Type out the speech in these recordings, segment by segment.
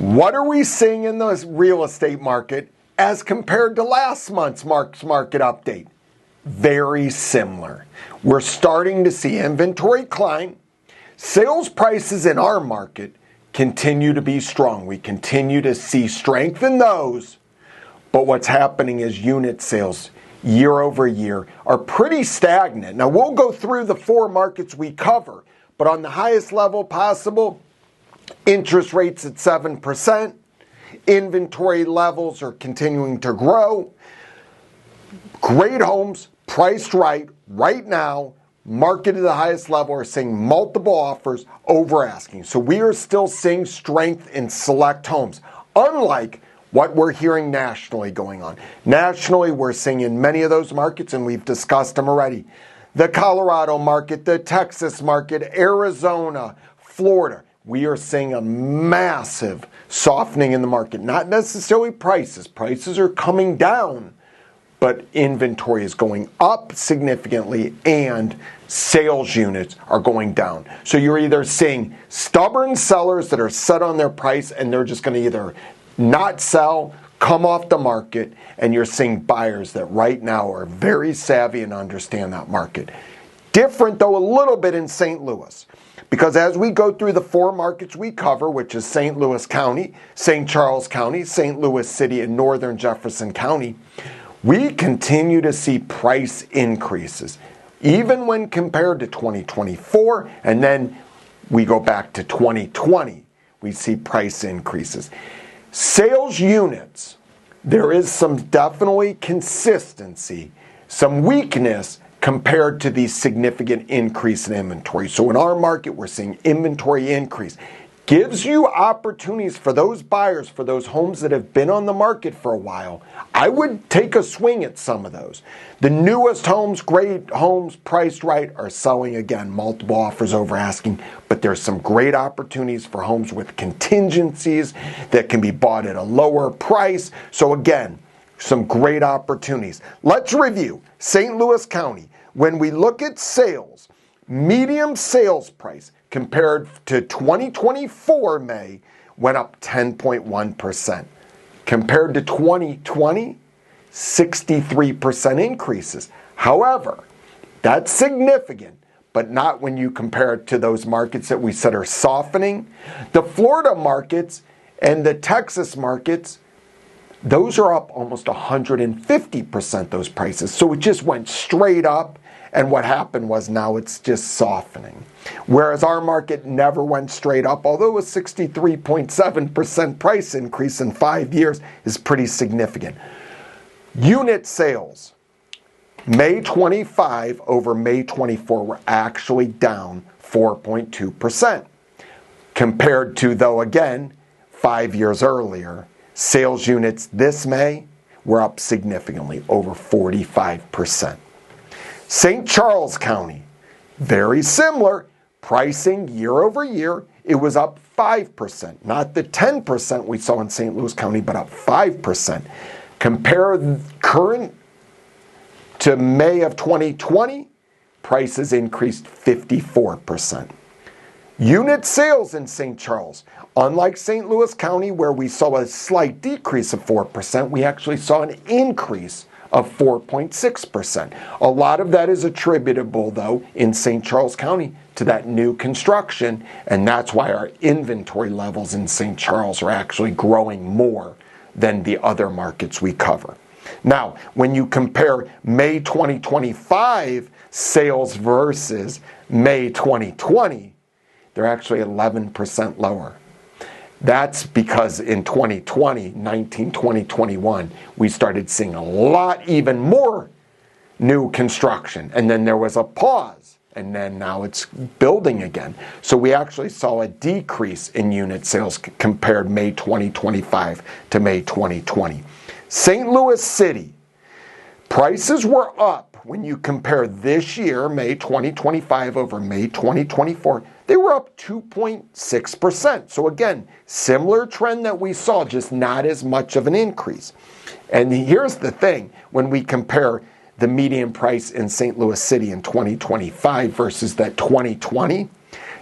What are we seeing in the real estate market as compared to last month's market update? Very similar. We're starting to see inventory climb. Sales prices in our market continue to be strong. We continue to see strength in those. But what's happening is unit sales year over year are pretty stagnant. Now, we'll go through the four markets we cover, but on the highest level possible, interest rates at 7%, inventory levels are continuing to grow, great homes priced right now, market at the highest level, are seeing multiple offers over asking. So we are still seeing strength in select homes, unlike what we're hearing nationally going on. Nationally, we're seeing in many of those markets, and we've discussed them already, the Colorado market, the Texas market, Arizona, Florida. We are seeing a massive softening in the market. Not necessarily prices. Prices are coming down, but inventory is going up significantly and sales units are going down. So you're either seeing stubborn sellers that are set on their price and they're just going to either not sell, come off the market, and you're seeing buyers that right now are very savvy and understand that market. Different though a little bit in St. Louis. Because as we go through the four markets we cover, which is St. Louis County, St. Charles County, St. Louis City, and northern Jefferson County, we continue to see price increases, even when compared to 2024, and then we go back to 2020, we see price increases. Sales units, there is some definitely consistency, some weakness compared to the significant increase in inventory. So in our market, we're seeing inventory increase. Gives you opportunities for those buyers, for those homes that have been on the market for a while. I would take a swing at some of those. The newest homes, great homes, priced right, are selling again, multiple offers over asking, but there's some great opportunities for homes with contingencies that can be bought at a lower price. So again, some great opportunities. Let's review St. Louis County. When we look at sales, medium sales price compared to 2024 May went up 10.1%. Compared to 2020, 63% increases. However, that's significant, but not when you compare it to those markets that we said are softening. The Florida markets and the Texas markets, those are up almost 150%, those prices. So it just went straight up, and what happened was now it's just softening. Whereas our market never went straight up, although a 63.7% price increase in 5 years is pretty significant. Unit sales, May 25 over May 24 were actually down 4.2%. Compared to, though, again, 5 years earlier, sales units this May were up significantly, over 45%. St. Charles County, very similar. Pricing year over year, it was up 5%. Not the 10% we saw in St. Louis County, but up 5%. Compare current to May of 2020, prices increased 54%. Unit sales in St. Charles, unlike St. Louis County, where we saw a slight decrease of 4%, we actually saw an increase of 4.6%. A lot of that is attributable, though, in St. Charles County to that new construction, and that's why our inventory levels in St. Charles are actually growing more than the other markets we cover. Now, when you compare May 2025 sales versus May 2020, they're actually 11% lower. That's because in 2020, 19, 20, 21, we started seeing a lot, even more new construction. And then there was a pause. And then now it's building again. So we actually saw a decrease in unit sales compared May 2025 to May 2020. St. Louis City, prices were up when you compare this year, May 2025 over May 2024. They were up 2.6%. So again, similar trend that we saw, just not as much of an increase. And here's the thing, when we compare the median price in St. Louis City in 2025 versus that 2020,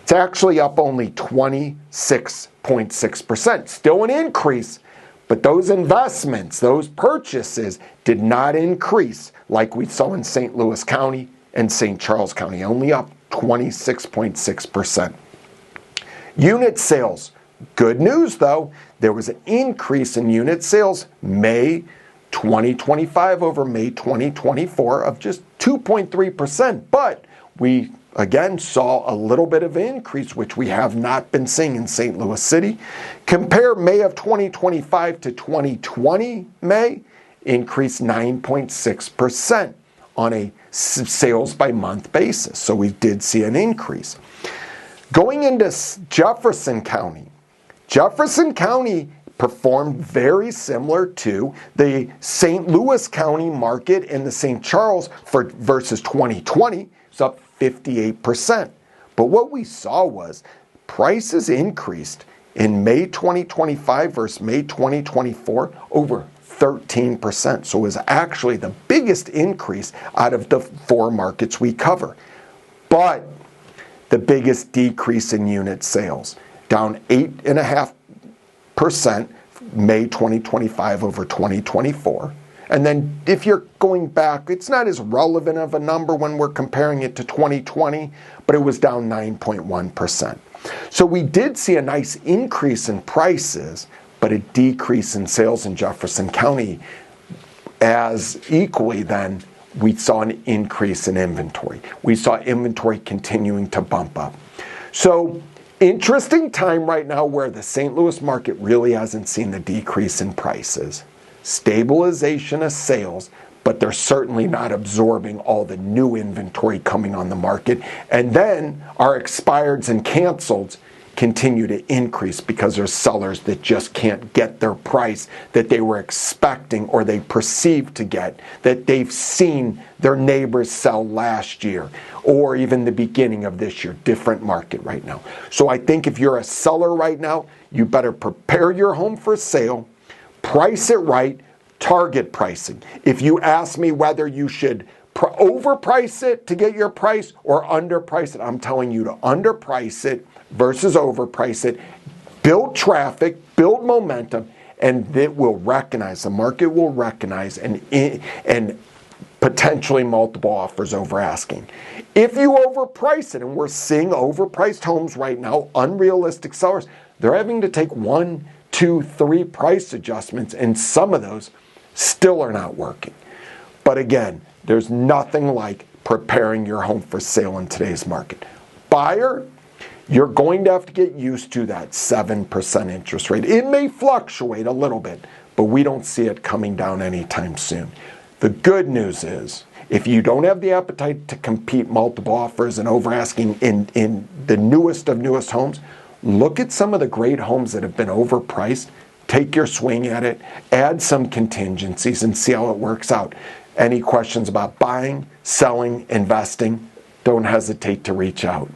It's actually up only 26.6%. Still an increase, but those investments, those purchases did not increase like we saw in St. Louis County and St. Charles County, only up 26.6%. Unit sales, good news though, there was an increase in unit sales May 2025 over May 2024 of just 2.3%, but we again saw a little bit of an increase, which we have not been seeing in St. Louis City. Compare May of 2025 to 2020 May, increased 9.6% on a sales by month basis. So we did see an increase. Going into Jefferson County performed very similar to the St. Louis County market and the St. Charles versus 2020. It's up 58%. But what we saw was prices increased in May 2025 versus May 2024 over 13%. So it was actually the biggest increase out of the four markets we cover. But the biggest decrease in unit sales, down 8.5% May 2025 over 2024. And then if you're going back, it's not as relevant of a number when we're comparing it to 2020, but it was down 9.1%. So we did see a nice increase in prices, but a decrease in sales in Jefferson County. As equally then, we saw an increase in inventory. We saw inventory continuing to bump up. So interesting time right now where the St. Louis market really hasn't seen the decrease in prices. Stabilization of sales, but they're certainly not absorbing all the new inventory coming on the market. And then our expireds and canceleds continue to increase because there's sellers that just can't get their price that they were expecting or they perceive to get, that they've seen their neighbors sell last year or even the beginning of this year. Different market right now. So I think if you're a seller right now, you better prepare your home for sale, price it right, target pricing. If you ask me whether you should overprice it to get your price or underprice it, I'm telling you to underprice it versus overprice it, build traffic, build momentum, and it will recognize, the market will recognize and potentially multiple offers over asking. If you overprice it, and we're seeing overpriced homes right now, unrealistic sellers, they're having to take 1, 2, 3 price adjustments, and some of those still are not working. But again, there's nothing like preparing your home for sale in today's market. Buyer, you're going to have to get used to that 7% interest rate. It may fluctuate a little bit, but we don't see it coming down anytime soon. The good news is, if you don't have the appetite to compete multiple offers and over asking in the newest of newest homes, look at some of the great homes that have been overpriced, take your swing at it, add some contingencies and see how it works out. Any questions about buying, selling, investing, don't hesitate to reach out.